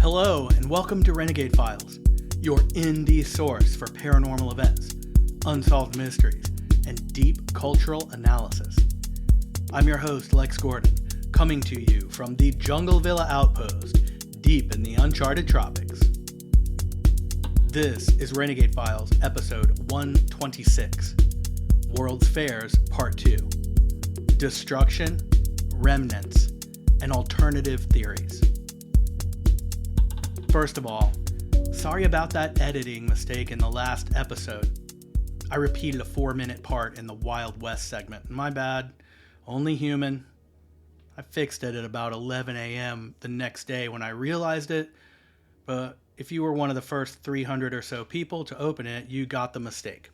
Hello, and welcome to Renegade Files, your indie source for paranormal events, unsolved mysteries, and deep cultural analysis. I'm your host, Lex Gordon, coming to you from the Jungle Villa Outpost, deep in the uncharted tropics. This is Renegade Files, episode 126, World's Fairs, Part 2, Destruction, Remnants, and Alternative Theories. First of all, sorry about that editing mistake in the last episode. I repeated a 4-minute part in the Wild West segment. My bad. Only human. I fixed it at about 11 a.m. the next day when I realized it, but if you were one of the first 300 or so people to open it, you got the mistake.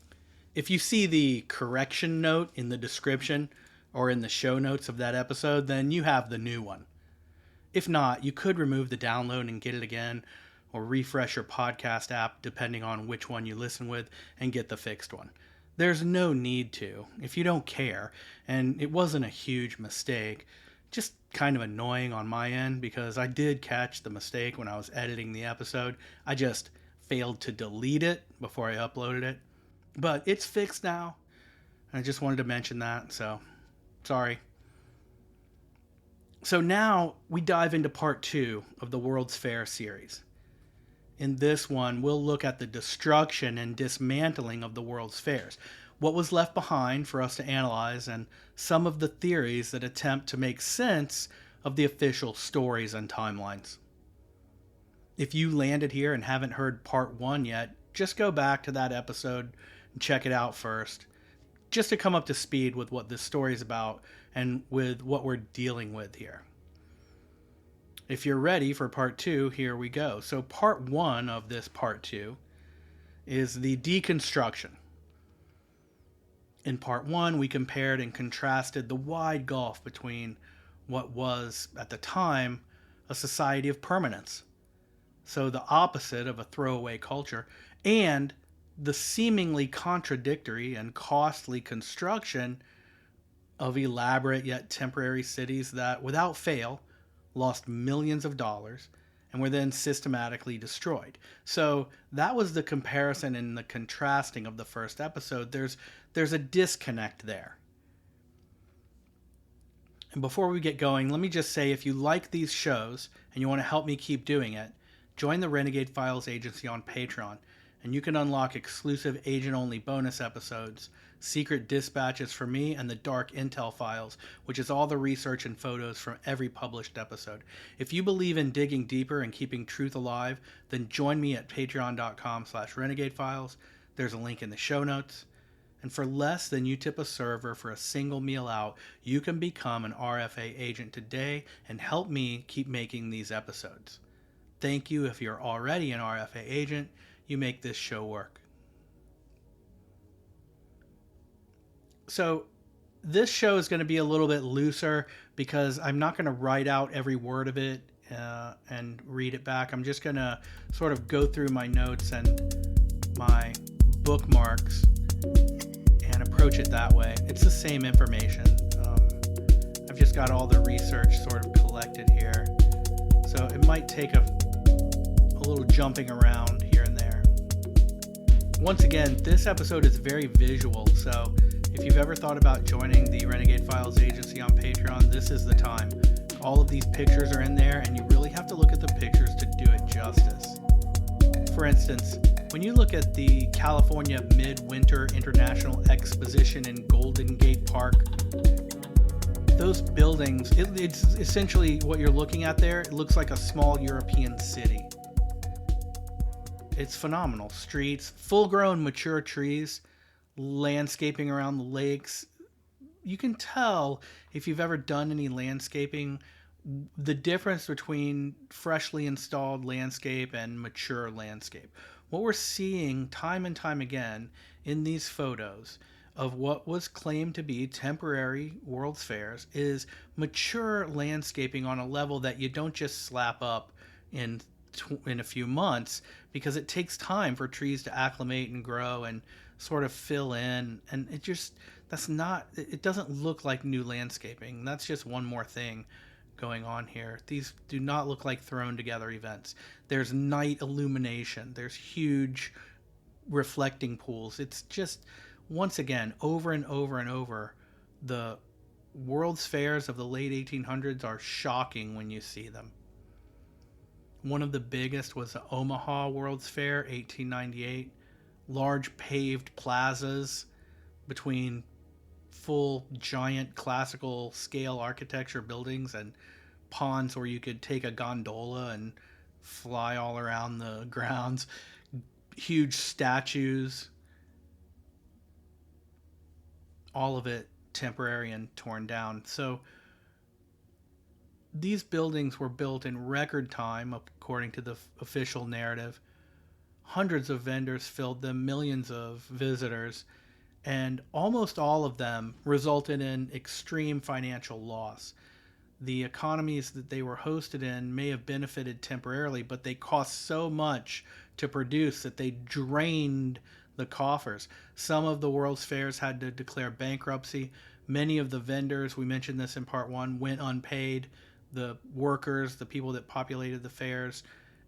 If you see the correction note in the description or in the show notes of that episode, then you have the new one. If not, you could remove the download and get it again, or refresh your podcast app depending on which one you listen with and get the fixed one. There's no need to, if you don't care, and it wasn't a huge mistake, just kind of annoying on my end because I did catch the mistake when I was editing the episode. I just failed to delete it before I uploaded it. But it's fixed now. I just wanted to mention that, so sorry. So now we dive into part 2 of the World's Fair series. In this one, we'll look at the destruction and dismantling of the World's Fairs, what was left behind for us to analyze, and some of the theories that attempt to make sense of the official stories and timelines. If you landed here and haven't heard part 1 yet, just go back to that episode and check it out first, just to come up to speed with what this story is about and with what we're dealing with here. If you're ready for part 2, here we go. So part 1 of this part 2 is the deconstruction. In part 1, we compared and contrasted the wide gulf between what was, at the time, a society of permanence, so the opposite of a throwaway culture, and the seemingly contradictory and costly construction of elaborate yet temporary cities that, without fail, lost millions of dollars and were then systematically destroyed. So that was the comparison and the contrasting of the first episode. There's a disconnect there. And before we get going, let me just say, if you like these shows and you want to help me keep doing it, join the Renegade Files Agency on Patreon, and you can unlock exclusive agent-only bonus episodes, secret dispatches from me, and the Dark Intel Files, which is all the research and photos from every published episode. If you believe in digging deeper and keeping truth alive, then join me at patreon.com/renegadefiles. There's a link in the show notes. And for less than you tip a server for a single meal out, you can become an RFA agent today and help me keep making these episodes. Thank you if you're already an RFA agent. You make this show work. So this show is going to be a little bit looser because I'm not going to write out every word of it and read it back. I'm just going to sort of go through my notes and my bookmarks and approach it that way. It's the same information. I've just got all the research sort of collected here. So it might take a little jumping around here and there. Once again, this episode is very visual, so if you've ever thought about joining the Renegade Files Agency on Patreon, this is the time. All of these pictures are in there, and you really have to look at the pictures to do it justice. For instance, when you look at the California Midwinter International Exposition in Golden Gate Park, those buildings, it's essentially what you're looking at there. It looks like a small European city. It's phenomenal. Streets, full-grown mature trees, landscaping around the lakes. You can tell, if you've ever done any landscaping, the difference between freshly installed landscape and mature landscape. What we're seeing time and time again in these photos of what was claimed to be temporary World's Fairs is mature landscaping on a level that you don't just slap up in a few months, because it takes time for trees to acclimate and grow and sort of fill in, and it doesn't look like new landscaping. That's just one more thing going on here. These do not look like thrown together events. There's night illumination. There's huge reflecting pools. It's just, once again, over and over and over, the World's Fairs of the late 1800s are shocking when you see them. One of the biggest was the Omaha World's Fair, 1898. Large paved plazas between full giant classical scale architecture buildings and ponds where you could take a gondola and fly all around the grounds. Huge statues. All of it temporary and torn down. So these buildings were built in record time, according to the official narrative. Hundreds of vendors filled them, millions of visitors, and almost all of them resulted in extreme financial loss. The economies that they were hosted in may have benefited temporarily, but they cost so much to produce that they drained the coffers. Some of the World's Fairs had to declare bankruptcy. Many of the vendors, we mentioned this in part one, went unpaid. The workers, the people that populated the fairs,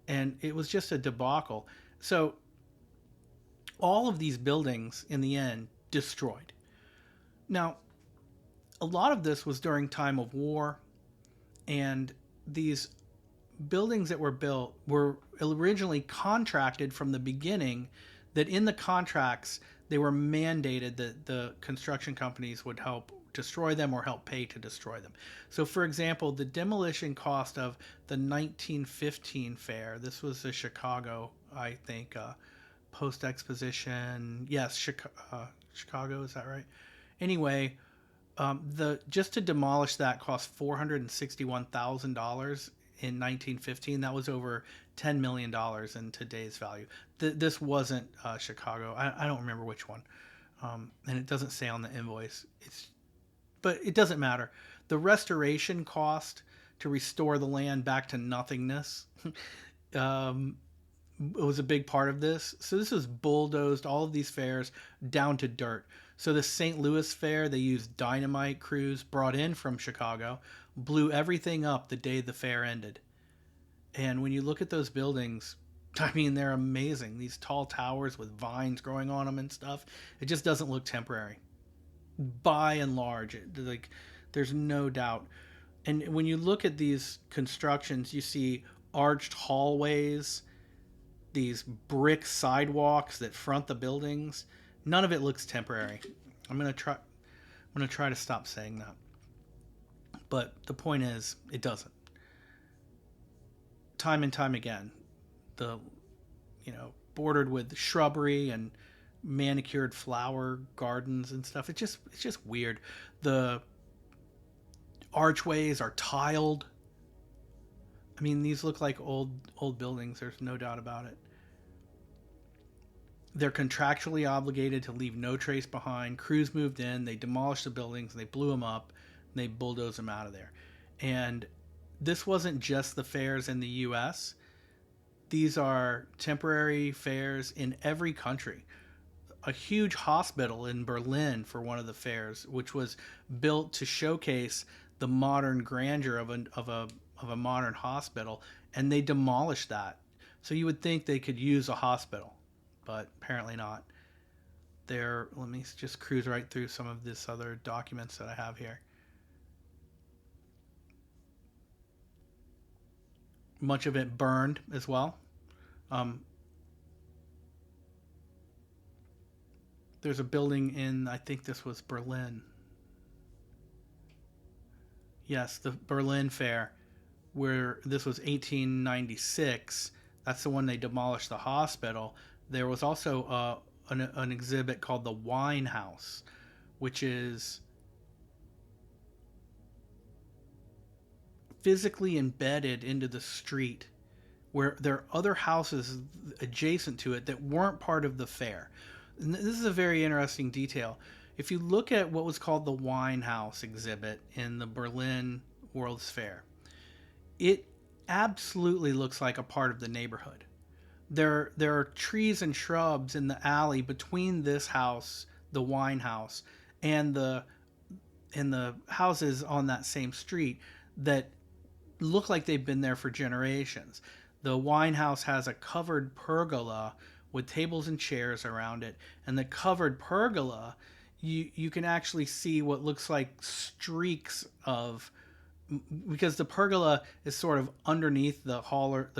and it was just a debacle. So all of these buildings, in the end, destroyed. Now, a lot of this was during time of war, and these buildings that were built were originally contracted from the beginning, that in the contracts they were mandated that the construction companies would help destroy them or help pay to destroy them. So, for example, the demolition cost of the 1915 fair, this was the Chicago, I think, post-exposition, yes, Chicago, is that right? Anyway, just to demolish that cost $461,000 in 1915. That was over $10 million in today's value. This wasn't Chicago. I don't remember which one, and it doesn't say on the invoice. But it doesn't matter. The restoration cost to restore the land back to nothingness was a big part of this. So this was bulldozed, all of these fairs, down to dirt. So the St. Louis Fair, they used dynamite crews brought in from Chicago, blew everything up the day the fair ended. And when you look at those buildings, I mean, they're amazing. These tall towers with vines growing on them and stuff. It just doesn't look temporary. By and large, there's no doubt. And when you look at these constructions, you see arched hallways, these brick sidewalks that front the buildings. None of it looks temporary. I'm gonna try to stop saying that. But the point is, it doesn't. Time and time again, bordered with shrubbery and manicured flower gardens and stuff. It's just weird. The archways are tiled. I mean, these look like old buildings. There's no doubt about it. They're contractually obligated to leave no trace behind. Crews moved in, they demolished the buildings, they blew them up, and they bulldozed them out of there. And this wasn't just the fairs in the U.S. These are temporary fairs in every country. A huge hospital in Berlin for one of the fairs, which was built to showcase the modern grandeur of a modern hospital, and they demolished that. So you would think they could use a hospital, but apparently not. Let me just cruise right through some of this other documents that I have here. Much of it burned as well. There's a building in, I think this was Berlin. Yes, the Berlin Fair, where this was 1896. That's the one they demolished the hospital. There was also an exhibit called the Wine House, which is physically embedded into the street, where there are other houses adjacent to it that weren't part of the fair. And this is a very interesting detail. If you look at what was called the Wine House exhibit in the Berlin World's Fair, it absolutely looks like a part of the neighborhood. There are trees and shrubs in the alley between this house, the Wine House, and the houses on that same street that look like they've been there for generations. The wine house has a covered pergola with tables and chairs around it, and the covered pergola, you can actually see what looks like streaks of, because the pergola is sort of underneath the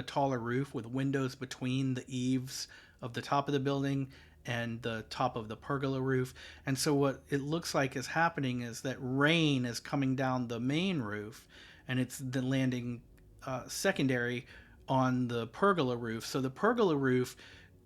taller roof with windows between the eaves of the top of the building and the top of the pergola roof. And so what it looks like is happening is that rain is coming down the main roof, and it's then landing secondary on the pergola roof. So the pergola roof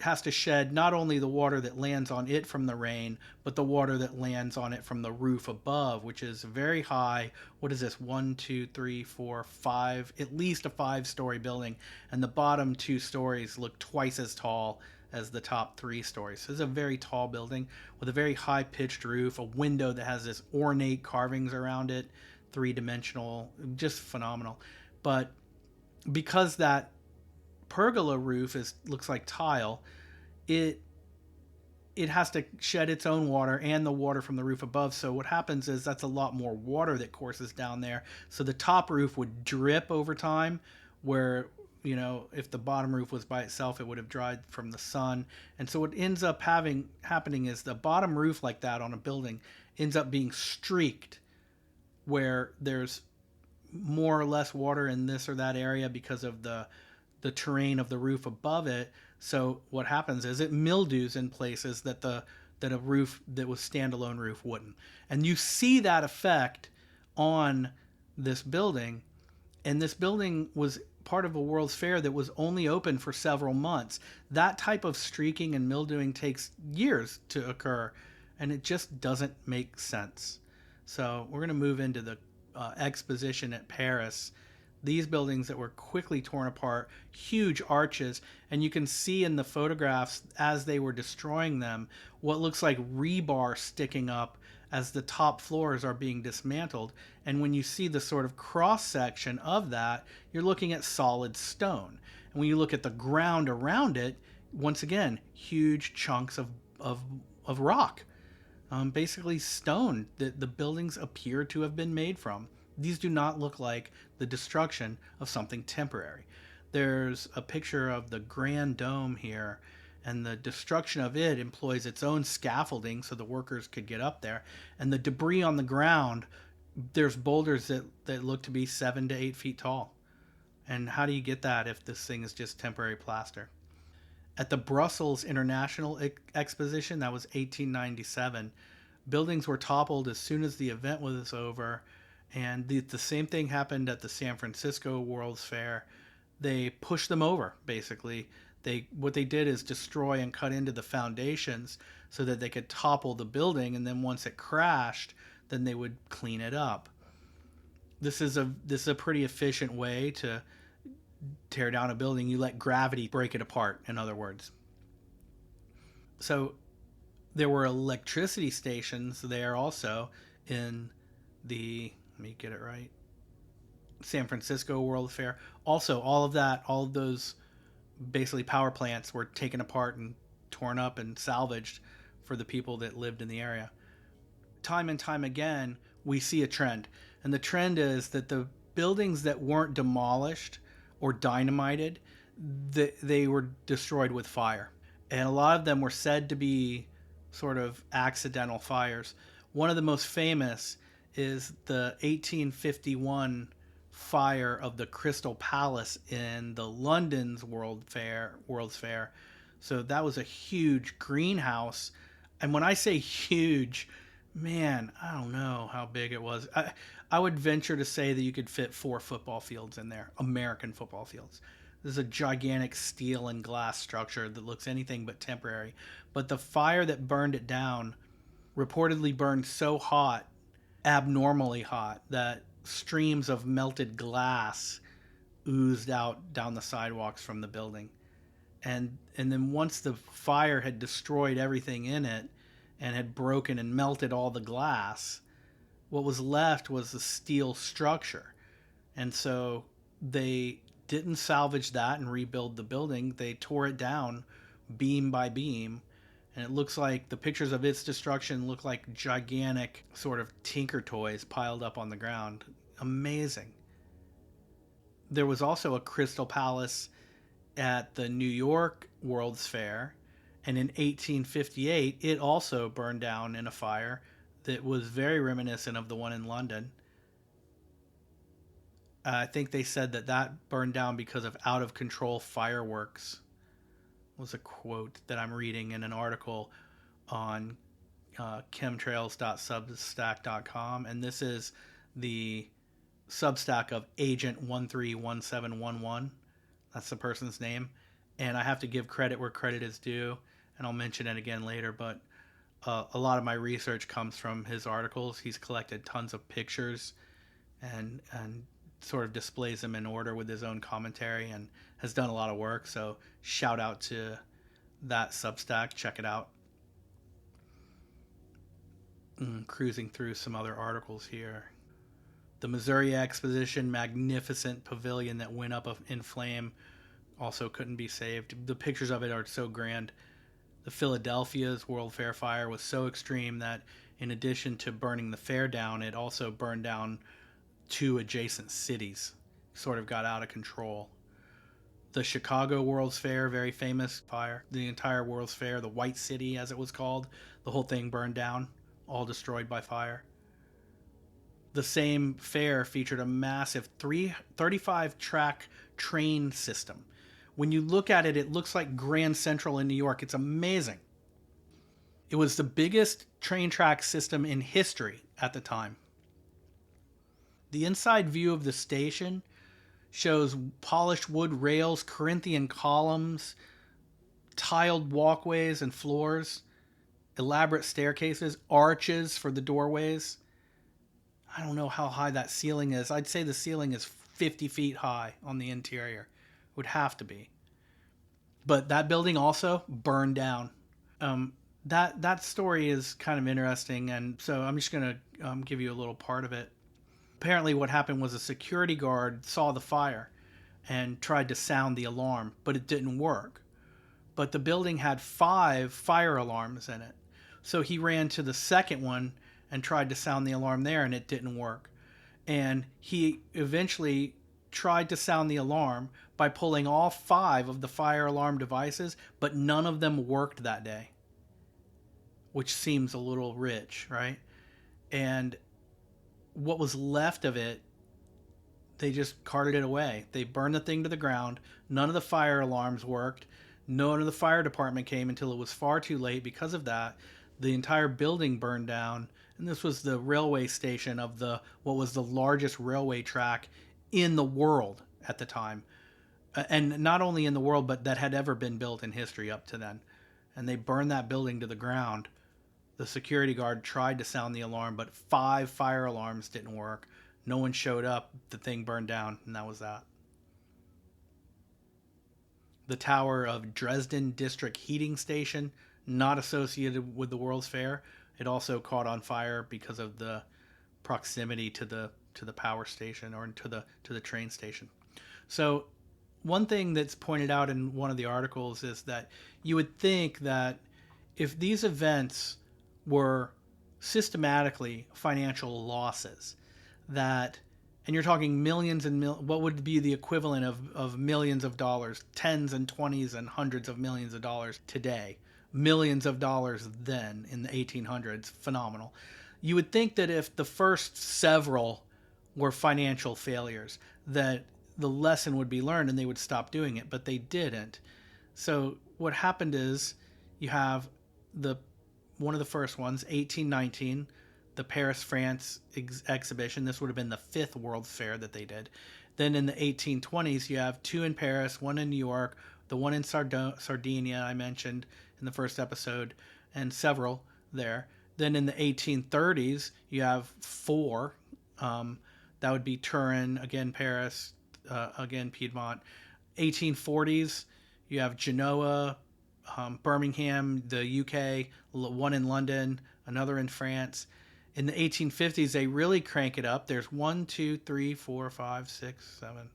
has to shed not only the water that lands on it from the rain, but the water that lands on it from the roof above, which is very high. What is this? 1, 2, 3, 4, 5, at least a 5-story building. And the bottom 2 stories look twice as tall as the top 3 stories. So it's a very tall building with a very high pitched roof, a window that has this ornate carvings around it, 3-dimensional, just phenomenal. But because that pergola roof looks like tile, it has to shed its own water and the water from the roof above. So what happens is that's a lot more water that courses down there. So the top roof would drip over time, where, you know, if the bottom roof was by itself, it would have dried from the sun. And so what ends up happening is the bottom roof like that on a building ends up being streaked, where there's more or less water in this or that area because of the terrain of the roof above it. So what happens is it mildews in places that a roof that was standalone roof wouldn't. And you see that effect on this building. And this building was part of a World's Fair that was only open for several months. That type of streaking and mildewing takes years to occur, and it just doesn't make sense. So we're going to move into the exposition at Paris. These buildings that were quickly torn apart, huge arches, and you can see in the photographs as they were destroying them what looks like rebar sticking up as the top floors are being dismantled. And when you see the sort of cross section of that, you're looking at solid stone. And when you look at the ground around it, once again, huge chunks of rock, basically stone that the buildings appear to have been made from. These do not look like the destruction of something temporary. There's a picture of the Grand Dome here, and the destruction of it employs its own scaffolding so the workers could get up there. And the debris on the ground, there's boulders that look to be 7 to 8 feet tall. And how do you get that if this thing is just temporary plaster? At the Brussels International Exposition, that was 1897, buildings were toppled as soon as the event was over. And the same thing happened at the San Francisco World's Fair. They pushed them over, basically. What they did is destroy and cut into the foundations so that they could topple the building, and then once it crashed, then they would clean it up. This is a pretty efficient way to tear down a building. You let gravity break it apart, in other words. So there were electricity stations there also in the, let me get it right, San Francisco World Fair. Also, all of those basically power plants were taken apart and torn up and salvaged for the people that lived in the area. Time and time again, we see a trend. And the trend is that the buildings that weren't demolished or dynamited, they were destroyed with fire. And a lot of them were said to be sort of accidental fires. One of the most famous is the 1851 fire of the Crystal Palace in the London's World's Fair. So that was a huge greenhouse. And when I say huge, man, I don't know how big it was. I would venture to say that you could fit 4 football fields in there, American football fields. This is a gigantic steel and glass structure that looks anything but temporary. But the fire that burned it down reportedly burned so hot, abnormally hot, that streams of melted glass oozed out down the sidewalks from the building. And then once the fire had destroyed everything in it and had broken and melted all the glass, what was left was the steel structure. And so they didn't salvage that and rebuild the building. They tore it down beam by beam. And it looks like the pictures of its destruction look like gigantic sort of tinker toys piled up on the ground. Amazing. There was also a Crystal Palace at the New York World's Fair, and in 1858 it also burned down in a fire that was very reminiscent of the one in London. I think they said that that burned down because of out of control fireworks, was a quote that I'm reading in an article on chemtrails.substack.com. And this is the Substack of Agent 131711. That's the person's name. And I have to give credit where credit is due, and I'll mention it again later, but a lot of my research comes from his articles. He's collected tons of pictures and sort of displays them in order with his own commentary, and has done a lot of work. So shout out to that Substack. Check it out. Cruising through some other articles here. The Missouri Exposition, magnificent pavilion that went up in flame, also couldn't be saved. The pictures of it are so grand. The Philadelphia's World Fair fire was so extreme that in addition to burning the fair down, it also burned down 2 adjacent cities. Sort of got out of control. The Chicago World's Fair, very famous fire. The entire World's Fair, the White City as it was called, the whole thing burned down, all destroyed by fire. The same fair featured a massive 35-track train system. When you look at it, it looks like Grand Central in New York. It's amazing. It was the biggest train track system in history at the time. The inside view of the station shows polished wood rails, Corinthian columns, tiled walkways and floors, elaborate staircases, arches for the doorways. I don't know how high that ceiling is. I'd say the ceiling is 50 feet high on the interior. Would have to be. But that building also burned down. That story is kind of interesting, and so I'm just going to give you a little part of it. Apparently what happened was a security guard saw the fire and tried to sound the alarm, but it didn't work. But the building had 5 fire alarms in it. So he ran to the second one and tried to sound the alarm there, and it didn't work. And he eventually tried to sound the alarm by pulling all 5 of the fire alarm devices, but none of them worked that day, which seems a little rich, right? And what was left of it, they just carted it away. They burned the thing to the ground. None of the fire alarms worked. None of the fire department came until it was far too late. Because of that, the entire building burned down. And this was the railway station of what was the largest railway track in the world at the time. And not only in the world, but that had ever been built in history up to then. And they burned that building to the ground. The security guard tried to sound the alarm, but 5 fire alarms didn't work. No one showed up. The thing burned down, and that was that. The tower of Dresden District Heating Station, not associated with the World's Fair. It also caught on fire because of the proximity to the power station, or to the train station. So one thing that's pointed out in one of the articles is that you would think that if these events were systematically financial losses, that, and you're talking millions and what would be the equivalent of millions of dollars, tens and twenties and hundreds of millions of dollars today, millions of dollars then in the 1800s, phenomenal. You would think that if the first several were financial failures, that the lesson would be learned and they would stop doing it, but they didn't. So what happened is you have one of the first ones, 1819, the Paris, France exhibition. This would have been the 5th World's Fair that they did. Then in the 1820s, you have 2 in Paris, 1 in New York, the one in Sardinia I mentioned in the first episode, and several there. Then in the 1830s, you have 4. That would be Turin, again Paris, again Piedmont. 1840s, you have Genoa, Birmingham, the UK, 1 in London, another in France. In the 1850s, they really crank it up. There's 1, 2, 3, 4, 5, 6, 7,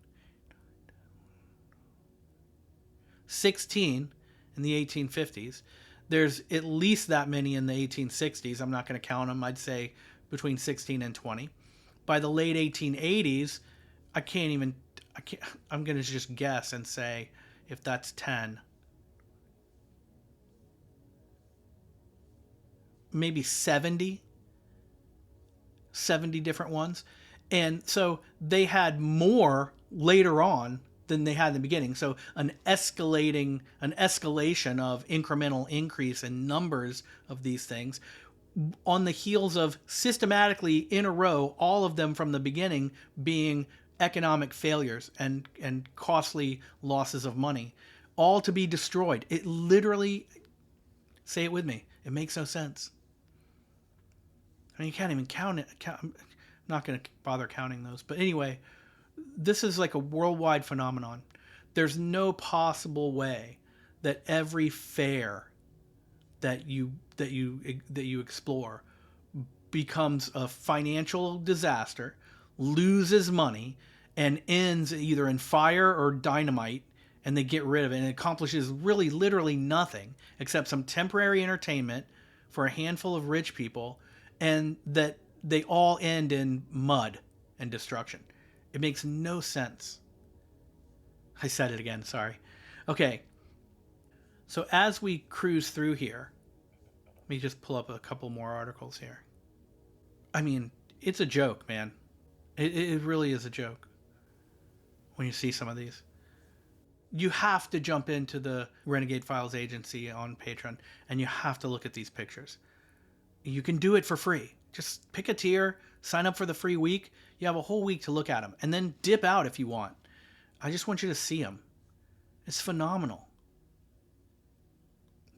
16 in the 1850s. There's at least that many in the 1860s. I'm not going to count them. I'd say between 16 and 20. By the late 1880s, I'm going to just guess and say if that's 10, maybe 70 different ones. And so they had more later on than they had in the beginning. So an escalation of incremental increase in numbers of these things on the heels of systematically in a row, all of them from the beginning being economic failures and costly losses of money, all to be destroyed. It literally, say it with me, it makes no sense. I mean, you can't even count it. I'm not going to bother counting those. But anyway, this is like a worldwide phenomenon. There's no possible way that every fair that you explore becomes a financial disaster, loses money, and ends either in fire or dynamite, and they get rid of it, and it accomplishes really literally nothing except some temporary entertainment for a handful of rich people, and that they all end in mud and destruction. It makes no sense. I said it again, sorry. Okay. So as we cruise through here, let me just pull up a couple more articles here. I mean, it's a joke, man. It really is a joke when you see some of these. You have to jump into the Renegade Files Agency on Patreon, and you have to look at these pictures. You can do it for free. Just pick a tier, sign up for the free week. You have a whole week to look at them, and then dip out if you want. I just want you to see them. It's phenomenal.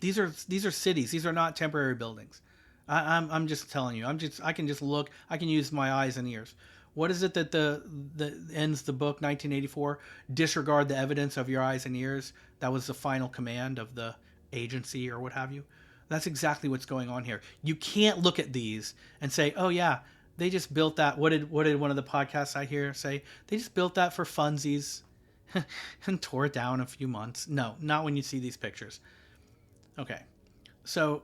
These are cities. These are not temporary buildings. I'm just telling you. I can just look. I can use my eyes and ears. What is it that ends the book 1984? Disregard the evidence of your eyes and ears. That was the final command of the agency or what have you. That's exactly what's going on here. You can't look at these and say, "Oh yeah, they just built that." What did one of the podcasts I hear say? They just built that for funsies and tore it down in a few months. No, not when you see these pictures. Okay, so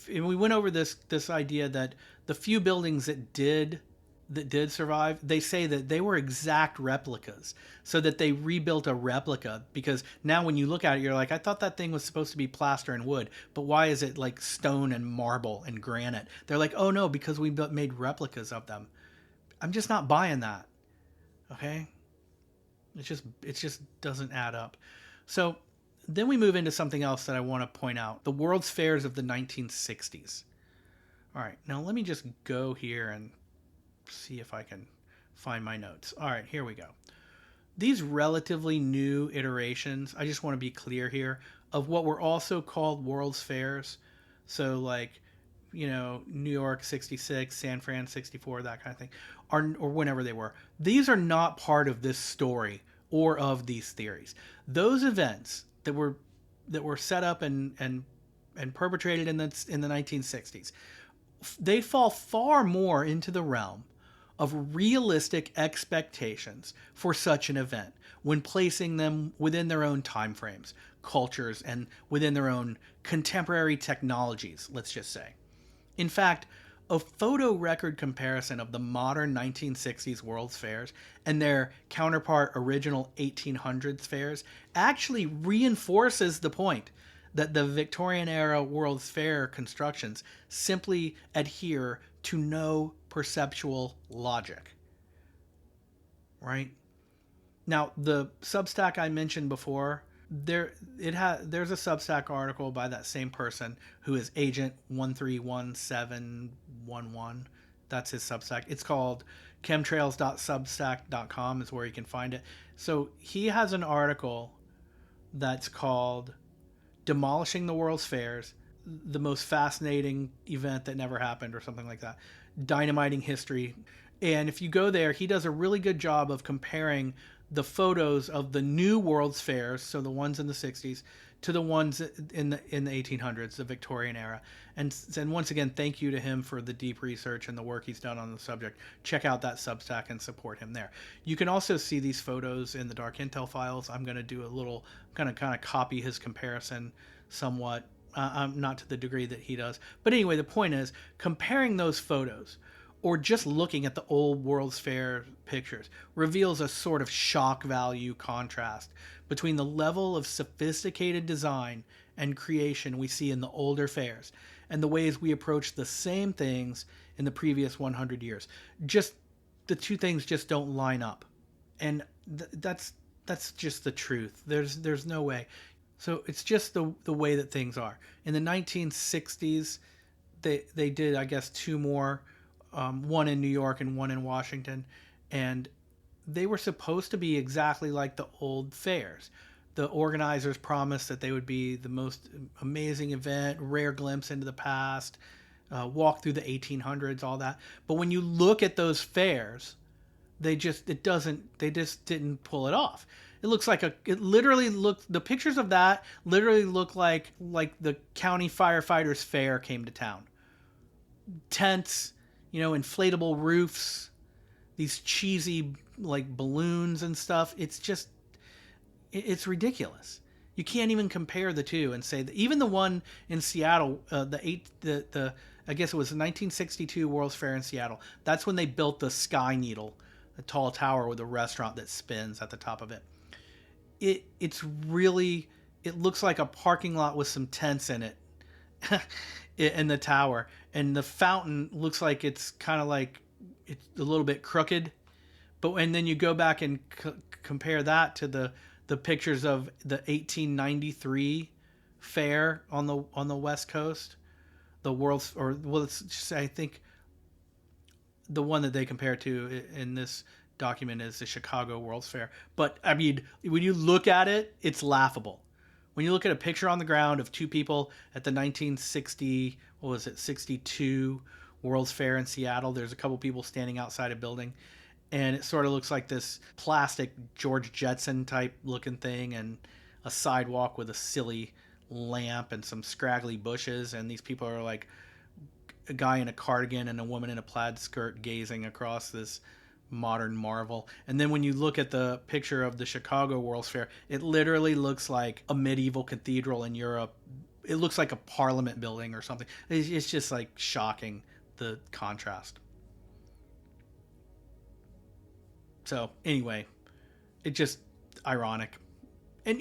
we went over this idea that the few buildings that did survive, they say that they were exact replicas, so that they rebuilt a replica, because now when you look at it, you're like, I thought that thing was supposed to be plaster and wood, but why is it like stone and marble and granite? They're like, oh no, because we made replicas of them. I'm just not buying that. Okay, it just doesn't add up. So then we move into something else that I want to point out: the World's Fairs of the 1960s. All right, now let me just go here and see if I can find my notes. All right, here we go. These relatively new iterations, I just want to be clear here, of what were also called World's Fairs. So like, New York 66, San Fran 64, that kind of thing, or whenever they were. These are not part of this story or of these theories. Those events that were set up and perpetrated in the 1960s, they fall far more into the realm of realistic expectations for such an event when placing them within their own time frames, cultures, and within their own contemporary technologies, let's just say. In fact, a photo record comparison of the modern 1960s World's Fairs and their counterpart original 1800s fairs actually reinforces the point that the Victorian-era World's Fair constructions simply adhere to no perceptual logic. Right? Now, the Substack I mentioned before, there's a Substack article by that same person who is Agent 131711. That's his Substack. It's called chemtrails.substack.com is where you can find it. So he has an article that's called Demolishing the World's Fairs, the most fascinating event that never happened, or something like that. Dynamiting history. And if you go there, he does a really good job of comparing the photos of the new World's Fairs, so the ones in the 60s, to the ones in the 1800s, the Victorian era. And once again, thank you to him for the deep research and the work he's done on the subject. Check out that Substack and support him there. You can also see these photos in the Dark Intel files. I'm going to do kind of copy his comparison somewhat, not to the degree that he does. But anyway, the point is, comparing those photos or just looking at the old World's Fair pictures reveals a sort of shock value contrast between the level of sophisticated design and creation we see in the older fairs and the ways we approach the same things in the previous 100 years. Just the two things just don't line up. And that's just the truth. There's no way. So it's just the way that things are. In the 1960s, they did, I guess, two more, one in New York and one in Washington, and they were supposed to be exactly like the old fairs. The organizers promised that they would be the most amazing event, rare glimpse into the past, walk through the 1800s, all that. But when you look at those fairs, they just didn't pull it off. It literally looked, the pictures of that literally look like the county firefighters fair came to town. Tents, inflatable roofs, these cheesy like balloons and stuff. It's ridiculous. You can't even compare the two and say that even the one in Seattle, I guess it was the 1962 World's Fair in Seattle. That's when they built the Sky Needle, a tall tower with a restaurant that spins at the top of it. It looks like a parking lot with some tents in it in the tower, and the fountain looks like it's kind of like it's a little bit crooked, and then you go back and compare that to the pictures of the 1893 fair on the West Coast, let's just say, I think the one that they compare to in this document is the Chicago World's Fair. But I mean, when you look at it, it's laughable. When you look at a picture on the ground of two people at the 62 World's Fair in Seattle, there's a couple people standing outside a building, and it sort of looks like this plastic George Jetson type looking thing, and a sidewalk with a silly lamp and some scraggly bushes, and these people are like a guy in a cardigan and a woman in a plaid skirt gazing across this modern marvel. And then when you look at the picture of the Chicago World's Fair, it literally looks like a medieval cathedral in Europe. It looks like a parliament building or something. It's just like shocking, the contrast. So anyway, it's just ironic. And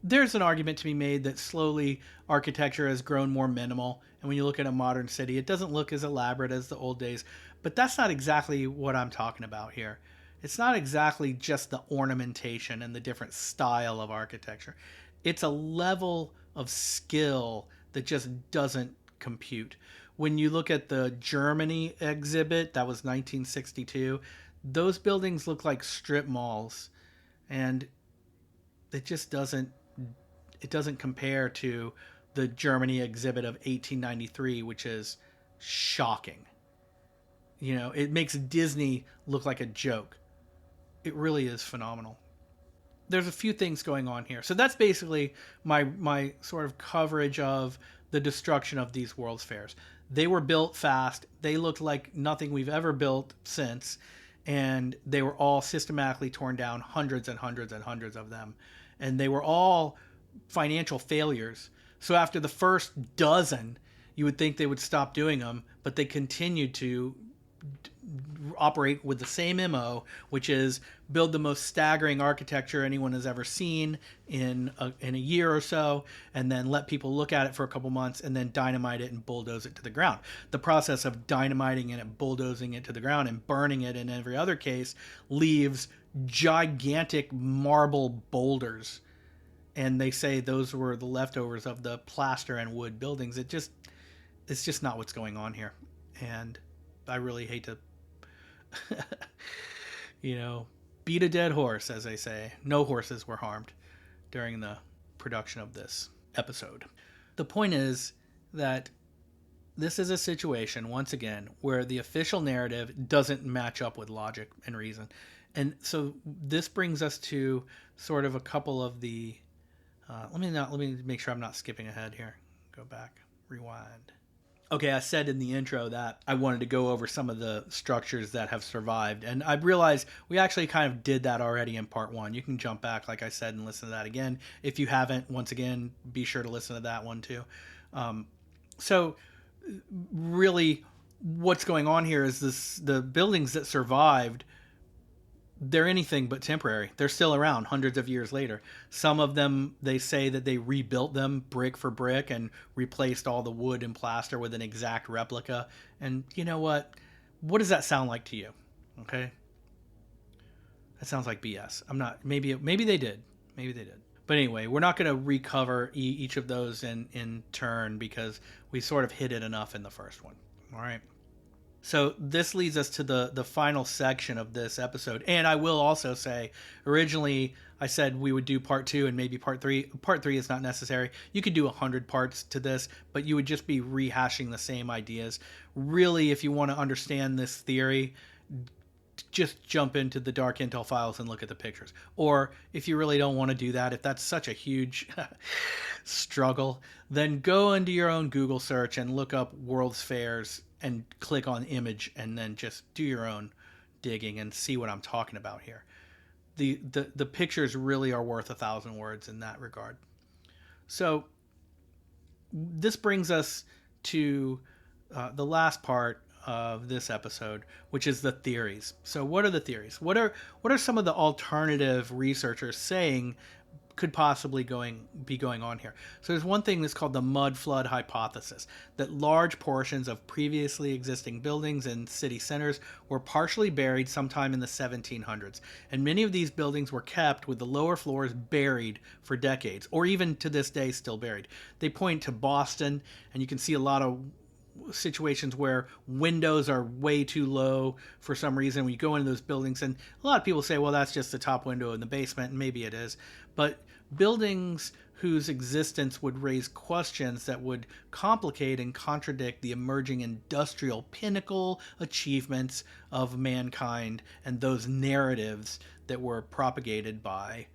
there's an argument to be made that slowly architecture has grown more minimal, and when you look at a modern city, it doesn't look as elaborate as the old days. But that's not exactly what I'm talking about here. It's not exactly just the ornamentation and the different style of architecture. It's a level of skill that just doesn't compute. When you look at the Germany exhibit, that was 1962, those buildings look like strip malls, and it just doesn't compare to the Germany exhibit of 1893, which is shocking. It makes Disney look like a joke. It really is phenomenal. There's a few things going on here. So that's basically my sort of coverage of the destruction of these World's Fairs. They were built fast. They looked like nothing we've ever built since. And they were all systematically torn down, hundreds and hundreds and hundreds of them. And they were all financial failures. So after the first dozen, you would think they would stop doing them, but they continued to operate with the same MO, which is build the most staggering architecture anyone has ever seen in a year or so, and then let people look at it for a couple months, and then dynamite it and bulldoze it to the ground. The process of dynamiting it and bulldozing it to the ground and burning it in every other case leaves gigantic marble boulders, and they say those were the leftovers of the plaster and wood buildings. It's just not what's going on here, and I really hate to beat a dead horse, as they say. No horses were harmed during the production of this episode. The point is that this is a situation, once again, where the official narrative doesn't match up with logic and reason. And so this brings us to sort of a couple of the let me make sure I'm not skipping ahead here. Go back, rewind. Okay, I said in the intro that I wanted to go over some of the structures that have survived, and I realized we actually kind of did that already in part one. You can jump back, like I said, and listen to that again. If you haven't, once again, be sure to listen to that one too. So really, what's going on here is the buildings that survived, they're anything but temporary. They're still around hundreds of years later. Some of them, they say that they rebuilt them brick for brick and replaced all the wood and plaster with an exact replica. And you know what? What does that sound like to you? Okay? That sounds like BS. I'm not, maybe they did. Maybe they did. But anyway, we're not going to recover each of those in turn because we sort of hit it enough in the first one. All right. So this leads us to the final section of this episode. And I will also say, originally I said we would do part 2 and maybe part 3. Part 3 is not necessary. You could do 100 parts to this, but you would just be rehashing the same ideas. Really, if you want to understand this theory, just jump into the Dark Intel files and look at the pictures. Or if you really don't want to do that, if that's such a huge struggle, then go into your own Google search and look up World's Fairs and click on image and then just do your own digging and see what I'm talking about here. The pictures really are worth 1,000 words in that regard. So this brings us to the last part of this episode, which is the theories. So what are the theories? What are some of the alternative researchers saying could possibly be going on here? So there's one thing that's called the mud flood hypothesis, that large portions of previously existing buildings and city centers were partially buried sometime in the 1700s, and many of these buildings were kept with the lower floors buried for decades, or even to this day still buried. They point to Boston, and you can see a lot of situations where windows are way too low for some reason when you go into those buildings, and a lot of people say, well, that's just the top window in the basement, and maybe it is, but buildings whose existence would raise questions that would complicate and contradict the emerging industrial pinnacle achievements of mankind and those narratives that were propagated by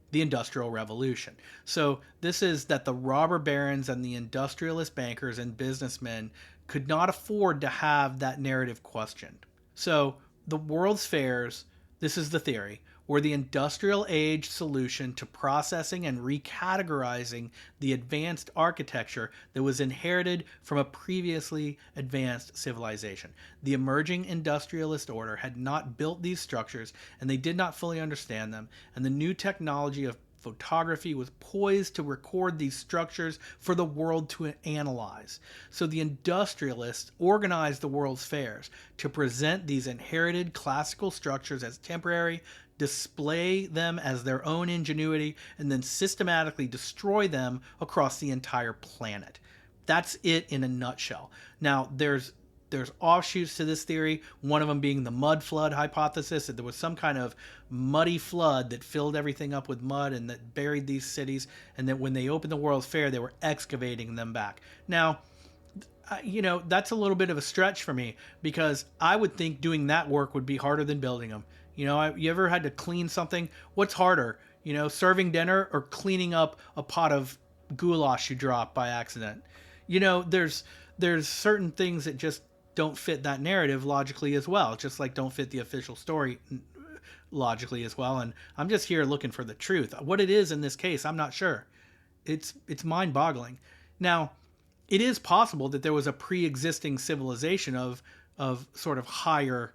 the Industrial Revolution. So this is that the robber barons and the industrialist bankers and businessmen could not afford to have that narrative questioned. So the World's Fairs, this is the theory, were the industrial age solution to processing and recategorizing the advanced architecture that was inherited from a previously advanced civilization. The emerging industrialist order had not built these structures, and they did not fully understand them, and the new technology of photography was poised to record these structures for the world to analyze. So the industrialists organized the World's Fairs to present these inherited classical structures as temporary, display them as their own ingenuity, and then systematically destroy them across the entire planet. That's it in a nutshell. Now, there's offshoots to this theory, one of them being the mud flood hypothesis, that there was some kind of muddy flood that filled everything up with mud and that buried these cities, and that when they opened the World's Fair, they were excavating them back. Now, that's a little bit of a stretch for me, because I would think doing that work would be harder than building them. You ever had to clean something? What's harder, serving dinner or cleaning up a pot of goulash you dropped by accident? There's certain things that just don't fit that narrative logically as well, just like don't fit the official story logically as well. And I'm just here looking for the truth. What it is in this case, I'm not sure. It's mind-boggling. Now, it is possible that there was a pre-existing civilization of sort of higher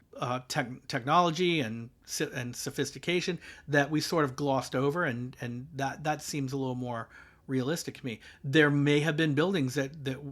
technology and sophistication that we sort of glossed over, and that seems a little more realistic to me. There may have been buildings that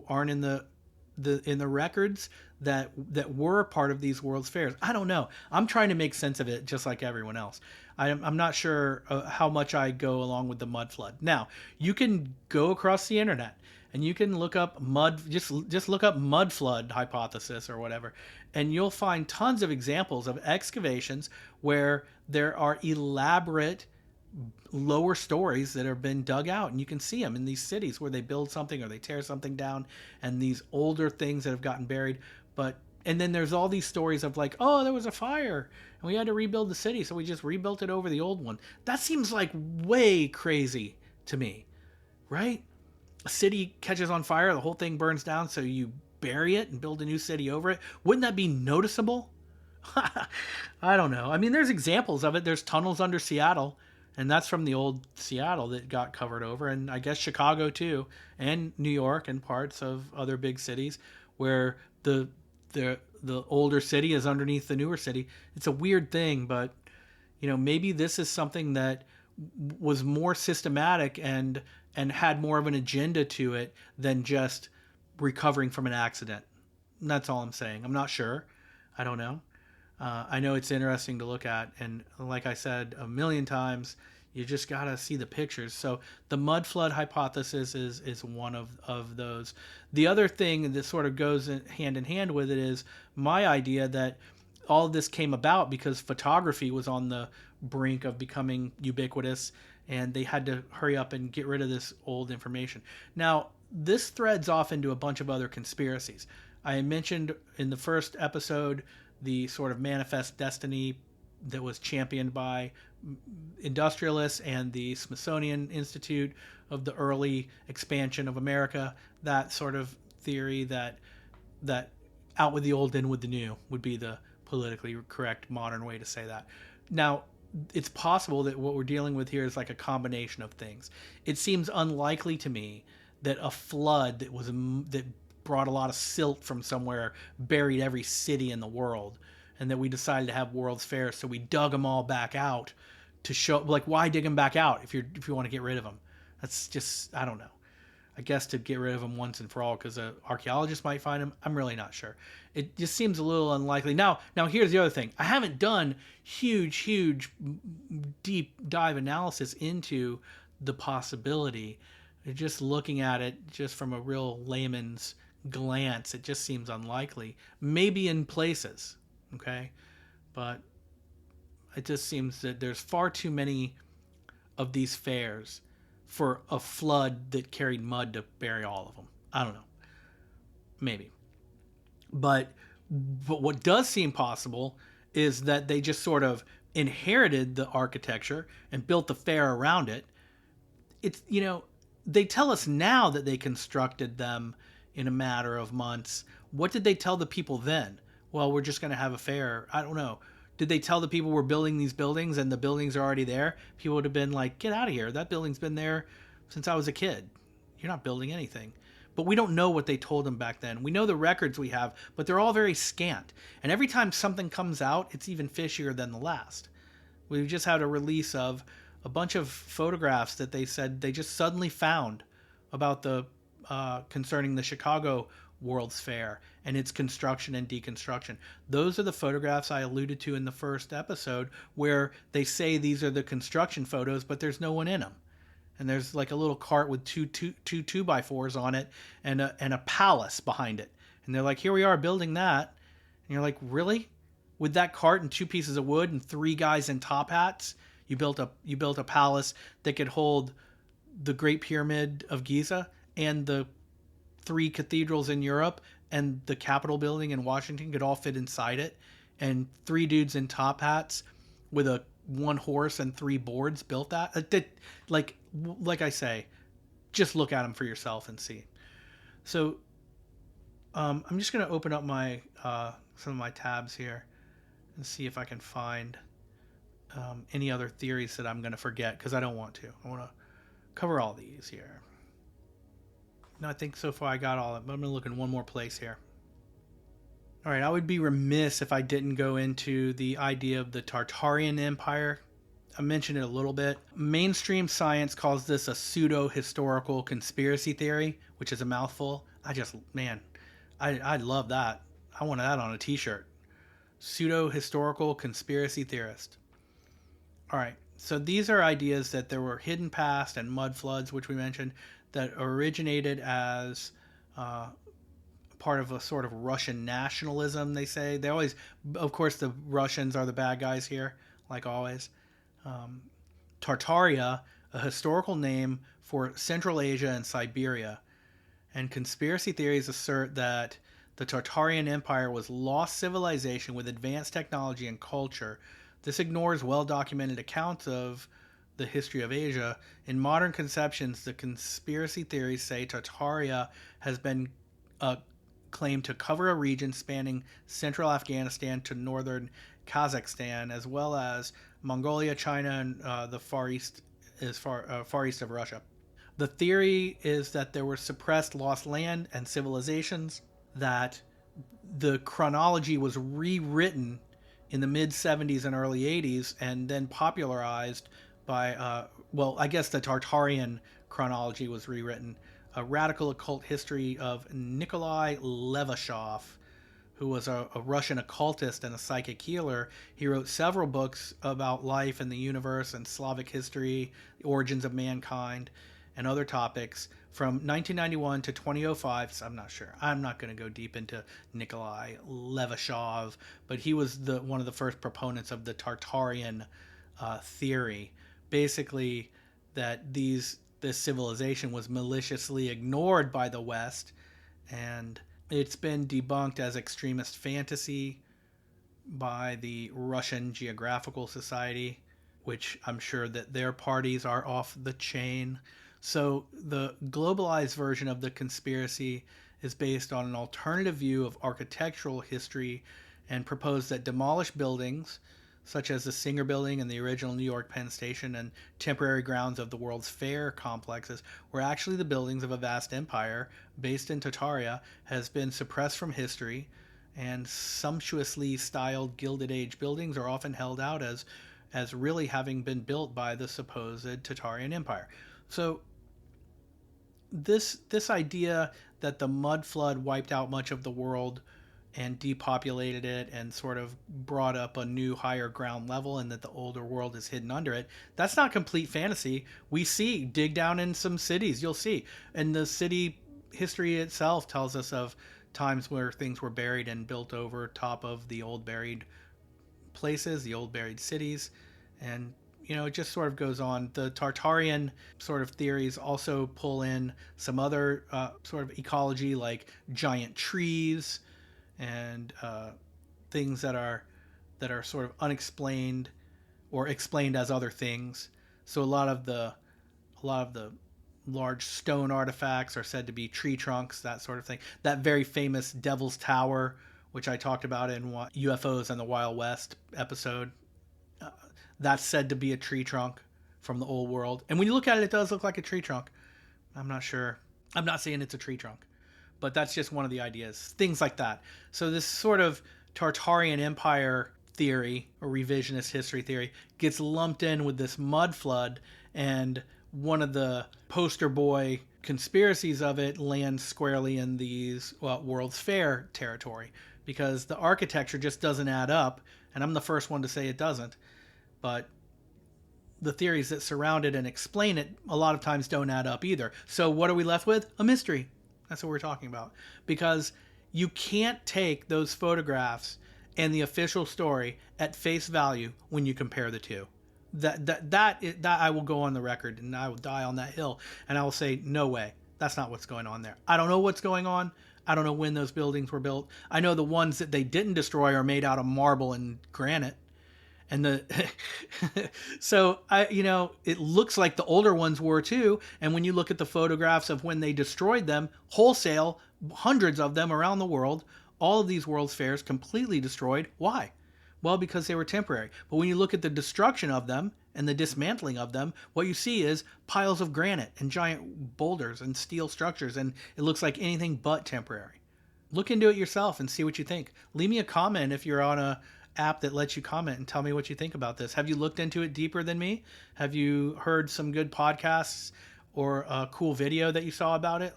aren't in the records that were part of these World's Fairs. I don't know. I'm trying to make sense of it just like everyone else. I'm not sure how much I go along with the mud flood. Now, you can go across the internet and you can look up just look up mud flood hypothesis or whatever, and you'll find tons of examples of excavations where there are elaborate lower stories that have been dug out, and you can see them in these cities where they build something or they tear something down, and these older things that have gotten buried. And then there's all these stories of like, oh, there was a fire and we had to rebuild the city, so we just rebuilt it over the old one. That seems like way crazy to me, right? A city catches on fire, the whole thing burns down, so you bury it and build a new city over it. Wouldn't that be noticeable? I don't know. I mean, there's examples of it. There's tunnels under Seattle, and that's from the old Seattle that got covered over, and I guess Chicago too, and New York and parts of other big cities where the the older city is underneath the newer city. It's a weird thing, but maybe this is something that was more systematic and had more of an agenda to it than just recovering from an accident. And that's all I'm saying. I'm not sure. I don't know. I know it's interesting to look at, and like I said a million times, you just gotta see the pictures. So the mud flood hypothesis is one of those. The other thing that sort of goes hand in hand with it is my idea that all of this came about because photography was on the brink of becoming ubiquitous, and they had to hurry up and get rid of this old information. Now, this threads off into a bunch of other conspiracies. I mentioned in the first episode the sort of manifest destiny that was championed by industrialists and the Smithsonian Institute of the early expansion of America. That sort of theory that out with the old, in with the new would be the politically correct modern way to say that. Now, it's possible that what we're dealing with here is like a combination of things. It seems unlikely to me that a flood that brought a lot of silt from somewhere buried every city in the world, and that we decided to have World's Fair, so we dug them all back out to show, like, why dig them back out if you want to get rid of them? That's just, I don't know. I guess to get rid of them once and for all because an archaeologist might find them. I'm really not sure. It just seems a little unlikely. Now here's the other thing. I haven't done huge deep dive analysis into the possibility. Just looking at it just from a real layman's glance, it just seems unlikely. Maybe in places, okay? But it just seems that there's far too many of these fairs for a flood that carried mud to bury all of them. I don't know. Maybe. But what does seem possible is that they just sort of inherited the architecture and built the fair around it. It's, they tell us now that they constructed them in a matter of months. What did they tell the people then? Well, we're just going to have a fair. I don't know. Did they tell the people we're building these buildings and the buildings are already there? People would have been like, get out of here. That building's been there since I was a kid. You're not building anything. But we don't know what they told them back then. We know the records we have, but they're all very scant. And every time something comes out, it's even fishier than the last. We've just had a release of a bunch of photographs that they said they just suddenly found about the concerning the Chicago World's Fair and its construction and deconstruction. Those are the photographs I alluded to in the first episode where they say these are the construction photos, but there's no one in them. And there's like a little cart with two 2x4s on it and a palace behind it. And they're like, here we are building that. And you're like, really? With that cart and two pieces of wood and three guys in top hats, you built a palace that could hold the Great Pyramid of Giza and the three cathedrals in Europe and the Capitol building in Washington could all fit inside it, and three dudes in top hats with a one horse and three boards built that. Like I say, just look at them for yourself and see. So I'm just going to open up my some of my tabs here and see if I can find any other theories that I'm going to forget, because I don't want to. I want to cover all these here. No, I think so far I got all of it, but I'm going to look in one more place here. All right, I would be remiss if I didn't go into the idea of the Tartarian Empire. I mentioned it a little bit. Mainstream science calls this a pseudo-historical conspiracy theory, which is a mouthful. I love that. I want that on a t-shirt. Pseudo-historical conspiracy theorist. All right, so these are ideas that there were hidden past and mud floods, which we mentioned, that originated as part of a sort of Russian nationalism, they say. They always, of course, the Russians are the bad guys here, like always. Tartaria, a historical name for Central Asia and Siberia. And conspiracy theories assert that the Tartarian Empire was lost civilization with advanced technology and culture. This ignores well-documented accounts of the history of Asia. In modern conceptions, the conspiracy theories say Tartaria has been claimed to cover a region spanning central Afghanistan to northern Kazakhstan, as well as Mongolia, China, and the far east of Russia. The theory is that there were suppressed lost land and civilizations that the chronology was rewritten in the mid 70s and early 80s and then popularized by, I guess the Tartarian chronology was rewritten. A radical occult history of Nikolai Levashov, who was a Russian occultist and a psychic healer. He wrote several books about life and the universe and Slavic history, the origins of mankind, and other topics from 1991 to 2005. So I'm not sure. I'm not going to go deep into Nikolai Levashov, but he was one of the first proponents of the Tartarian theory. Basically, that this civilization was maliciously ignored by the West, and it's been debunked as extremist fantasy by the Russian Geographical Society, which I'm sure that their parties are off the chain. So the globalized version of the conspiracy is based on an alternative view of architectural history and proposed that demolished buildings, such as the Singer Building and the original New York Penn Station and temporary grounds of the World's Fair complexes, were actually the buildings of a vast empire based in Tartaria, has been suppressed from history, and sumptuously styled Gilded Age buildings are often held out as really having been built by the supposed Tartarian Empire. So this idea that the mud flood wiped out much of the world and depopulated it and sort of brought up a new higher ground level, and that the older world is hidden under it, that's not complete fantasy. We see, dig down in some cities, you'll see. And the city history itself tells us of times where things were buried and built over top of the old buried places, the old buried cities. And, it just sort of goes on. The Tartarian sort of theories also pull in some other sort of ecology, like giant trees, and things that are sort of unexplained or explained as other things. So a lot of the large stone artifacts are said to be tree trunks, that sort of thing. That very famous Devil's Tower, which I talked about in UFOs and the Wild West episode, that's said to be a tree trunk from the old world. And when you look at it, it does look like a tree trunk. I'm not sure. I'm not saying it's a tree trunk, but that's just one of the ideas. Things like that. So this sort of Tartarian Empire theory, or revisionist history theory, gets lumped in with this mud flood, and one of the poster boy conspiracies of it lands squarely in these World's Fair territory, because the architecture just doesn't add up, and I'm the first one to say it doesn't. But the theories that surround it and explain it a lot of times don't add up either. So what are we left with? A mystery. That's what we're talking about. Because you can't take those photographs and the official story at face value when you compare the two. That I will go on the record, and I will die on that hill, and I will say, no way. That's not what's going on there. I don't know what's going on. I don't know when those buildings were built. I know the ones that they didn't destroy are made out of marble and granite. And so it looks like the older ones were too. And when you look at the photographs of when they destroyed them wholesale, hundreds of them around the world, all of these World's Fairs completely destroyed. Why? Well, because they were temporary. But when you look at the destruction of them and the dismantling of them, what you see is piles of granite and giant boulders and steel structures, and it looks like anything but temporary. Look into it yourself and see what you think. Leave me a comment if you're on a app that lets you comment and tell me what you think about this. Have you looked into it deeper than me? Have you heard some good podcasts or a cool video that you saw about it?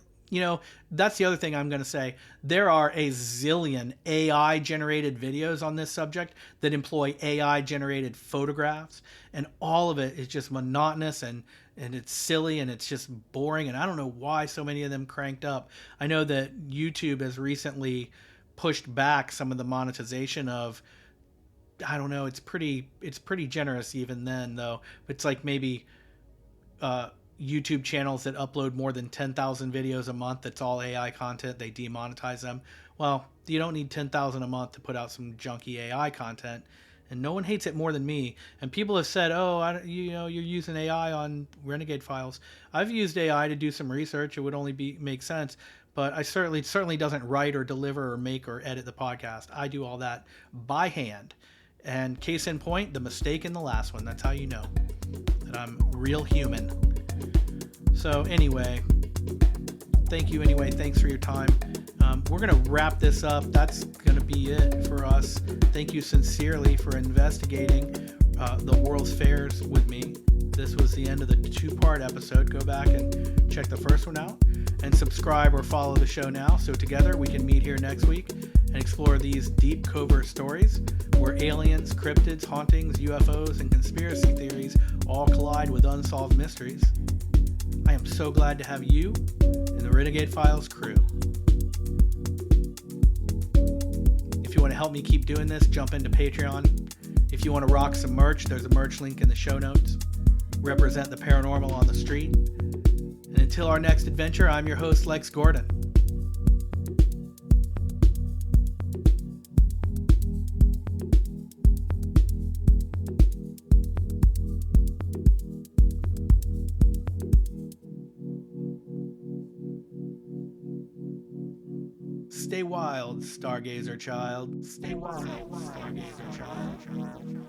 That's the other thing I'm going to say. There are a zillion AI generated videos on this subject that employ AI generated photographs, and all of it is just monotonous and it's silly and it's just boring, and I don't know why so many of them cranked up. I know that YouTube has recently pushed back some of the monetization of, I don't know, it's pretty generous even then, though. It's like maybe YouTube channels that upload more than 10,000 videos a month, that's all AI content, they demonetize them. Well, you don't need 10,000 a month to put out some junky AI content, and no one hates it more than me. And people have said, you're using AI on Renegade Files. I've used AI to do some research. It would only make sense. But I certainly doesn't write or deliver or make or edit the podcast. I do all that by hand. And case in point, the mistake in the last one. That's how you know that I'm real human. So anyway, thank you anyway. Thanks for your time. We're going to wrap this up. That's going to be it for us. Thank you sincerely for investigating the World's Fairs with me. This was the end of the 2-part episode. Go back and check the first one out and subscribe or follow the show now so together we can meet here next week and explore these deep covert stories where aliens, cryptids, hauntings, UFOs, and conspiracy theories all collide with unsolved mysteries. I am so glad to have you in the Renegade Files crew. If you want to help me keep doing this, jump into Patreon. If you want to rock some merch, there's a merch link in the show notes. Represent the paranormal on the street. And until our next adventure, I'm your host, Lex Gordon. Stay wild, stargazer child. Stay wild, stargazer child.